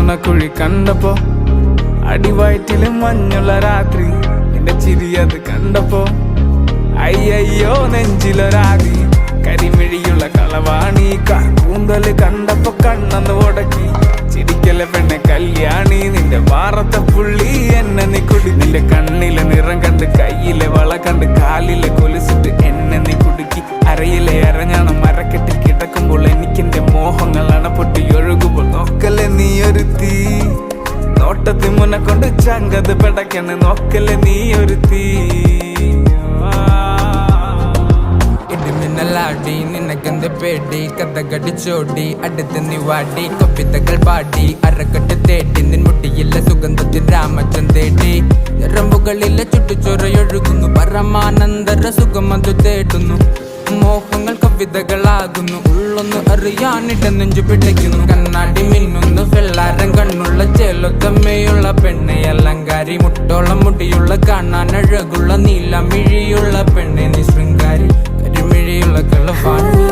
നുണക്കുഴി കണ്ടപ്പോ, അടിവയറ്റില് മഞ്ഞുള്ള രാത്രി, എന്റെ ചിരി അത് കണ്ടപ്പോ, അയ്യോ നെഞ്ചിലൊരാതി. കരിമിഴിയുള്ള കളവാണി, കൂന്തല് കണ്ടപ്പോ കണ്ണന്ന് ഉടക്കി. ചിരിക്കല പെണ്ണെ കല്യാണി, നിന്റെ വാറത്തെ പുള്ളി എന്നെ നീ കുടി. നിന്റെ കണ്ണിലെ നിറം കണ്ട്, കയ്യിലെ വള കണ്ട്, കാലിലെ കൊലുസിട്ട് എന്നെ നീ കുടുക്കി. അരയിലെ അരഞ്ഞാണം മരക്കെട്ടിൽ കിടക്കുമ്പോൾ എനിക്കെന്റെ മോഹങ്ങൾ അണപ്പൊട്ടി ഒഴുകുമ്പോൾ, നോക്കല്ലേ നീ ഒരു തീ, നോട്ടത്തി മുന്നെ കൊണ്ട് ചങ്കത് പെടക്കണ്. നോക്കല്ലേ നീ ഒരു തീ. ഇടിമിന്നലാടി നിനക്കെന്ത് പേടി, കഥകടിച്ചോടി അടുത്ത് നീ വാടി. കവിതകൾ പാടി അരക്കെട്ട് തേടി, നിൻ മുട്ടിയിലെ സുഗന്ധത്തിൽ രാമച്ചൻ തേടി. ഞരമ്പുകളിലെ ചുട്ടുചൊറയൊഴുകുന്നു, പരമാനന്ദര സുഖമതു തേടുന്നു. മോഹങ്ങൾ കവിതകളാകുന്നു, ഉള്ളൊന്ന് അറിയാനിട നെഞ്ചു പിടിക്കുന്നു. കണ്ണാടി മിന്നുന്നു വെള്ളാരം കണ്ണുള്ള ചേലൊത്തമ്മയുള്ള പെണ്ണെ അലങ്കാരി. മുട്ടോളം മുടിയുള്ള കാണാൻ അഴകുള്ള നീലമിഴിയുള്ള പെണ്ണെ നീ ശൃംഗാരി. കരിമിഴിയുള്ള കളവാണി.